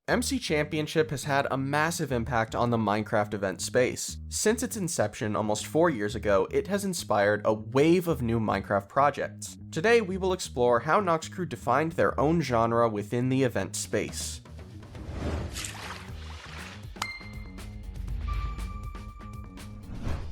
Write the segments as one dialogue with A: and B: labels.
A: MC Championship has had a massive impact on the Minecraft event space. Since its inception almost 4 years ago, it has inspired a wave of new Minecraft projects. Today, we will explore how Noxcrew defined their own genre within the event space.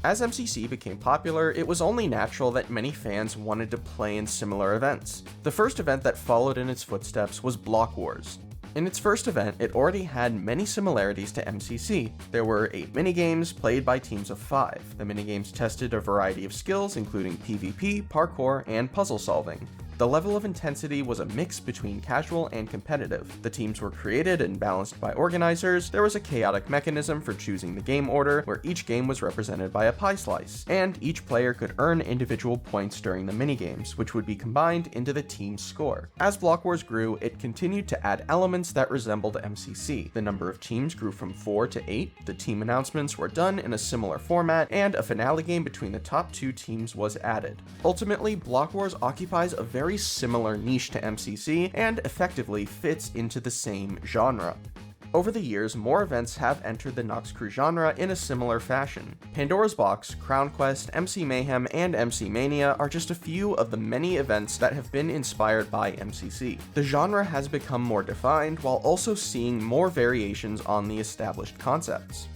A: As MCC became popular, it was only natural that many fans wanted to play in similar events. The first event that followed in its footsteps was Block Wars. In its first event, it already had many similarities to MCC. There were 8 minigames played by teams of 5. The minigames tested a variety of skills including PvP, parkour, and puzzle solving. The level of intensity was a mix between casual and competitive. The teams were created and balanced by organizers. There was a chaotic mechanism for choosing the game order, where each game was represented by a pie slice, and each player could earn individual points during the minigames, which would be combined into the team's score. As Block Wars grew, it continued to add elements that resembled MCC. The number of teams grew from 4 to 8, the team announcements were done in a similar format, and a finale game between the top 2 teams was added. Ultimately, Block Wars occupies a very similar niche to MCC and effectively fits into the same genre. Over the years, more events have entered the Noxcrew genre in a similar fashion. Pandora's Box, Crown Quest, MCMayhem, and MC Mania are just a few of the many events that have been inspired by MCC. The genre has become more defined while also seeing more variations on the established concepts.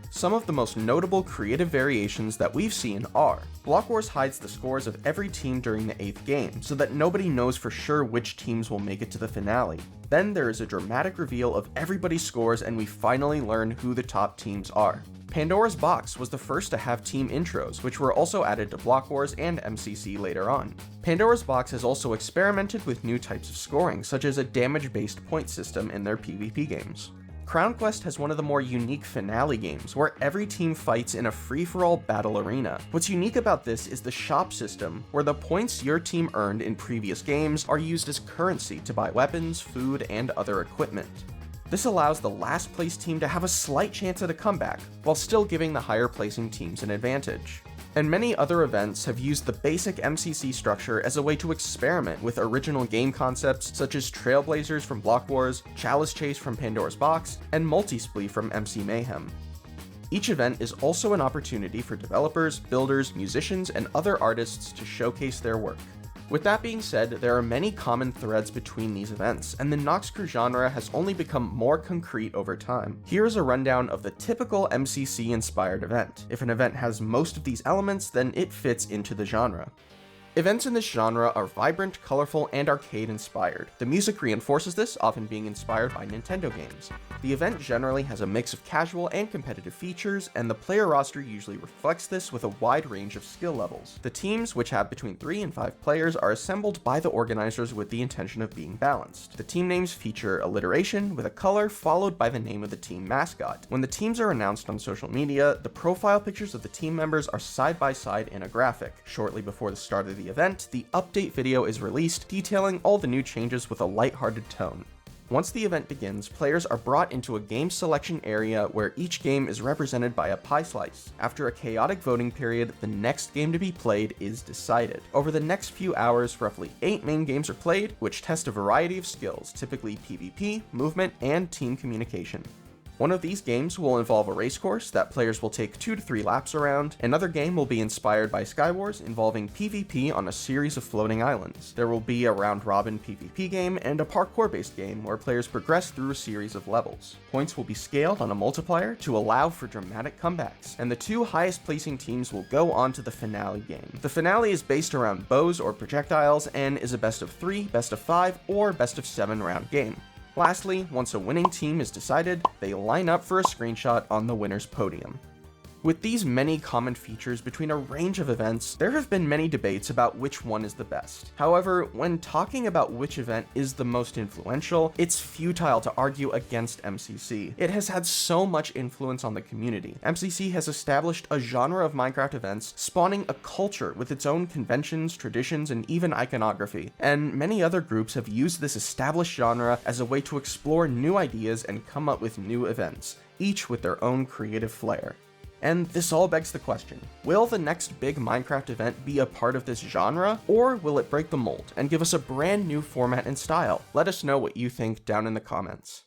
A: Some of the most notable creative variations that we've seen are: Block Wars hides the scores of every team during the 8th game, so that nobody knows for sure which teams will make it to the finale. Then there is a dramatic reveal of everybody's scores and we finally learn who the top teams are. Pandora's Box was the first to have team intros, which were also added to Block Wars and MCC later on. Pandora's Box has also experimented with new types of scoring, such as a damage-based point system in their PvP games. Crown Quest has one of the more unique finale games, where every team fights in a free-for-all battle arena. What's unique about this is the shop system, where the points your team earned in previous games are used as currency to buy weapons, food, and other equipment. This allows the last place team to have a slight chance at a comeback, while still giving the higher placing teams an advantage. And many other events have used the basic MCC structure as a way to experiment with original game concepts such as Trailblazers from Block Wars, Chalice Chase from Pandora's Box, and Multisplee from MC Mayhem. Each event is also an opportunity for developers, builders, musicians, and other artists to showcase their work. With that being said, there are many common threads between these events, and the Noxcrew genre has only become more concrete over time. Here's a rundown of the typical MCC-inspired event. If an event has most of these elements, then it fits into the genre. Events in this genre are vibrant, colorful, and arcade-inspired. The music reinforces this, often being inspired by Nintendo games. The event generally has a mix of casual and competitive features, and the player roster usually reflects this with a wide range of skill levels. The teams, which have between 3 and 5 players, are assembled by the organizers with the intention of being balanced. The team names feature alliteration with a color followed by the name of the team mascot. When the teams are announced on social media, the profile pictures of the team members are side by side in a graphic. Shortly before the start of the event, the update video is released detailing all the new changes with a lighthearted tone. Once the event begins, players are brought into a game selection area where each game is represented by a pie slice. After a chaotic voting period, the next game to be played is decided. Over the next few hours, roughly 8 main games are played, which test a variety of skills, typically PvP, movement, and team communication. One of these games will involve a race course that players will take 2 to 3 laps around. Another game will be inspired by Skywars, involving PvP on a series of floating islands. There will be a round-robin PvP game and a parkour-based game where players progress through a series of levels. Points will be scaled on a multiplier to allow for dramatic comebacks, and the 2 highest-placing teams will go on to the finale game. The finale is based around bows or projectiles and is a best of 3, best of 5, or best of 7 round game. Lastly, once a winning team is decided, they line up for a screenshot on the winner's podium. With these many common features between a range of events, there have been many debates about which one is the best. However, when talking about which event is the most influential, it's futile to argue against MCC. It has had so much influence on the community. MCC has established a genre of Minecraft events, spawning a culture with its own conventions, traditions, and even iconography. And many other groups have used this established genre as a way to explore new ideas and come up with new events, each with their own creative flair. And this all begs the question, will the next big Minecraft event be a part of this genre, or will it break the mold and give us a brand new format and style? Let us know what you think down in the comments.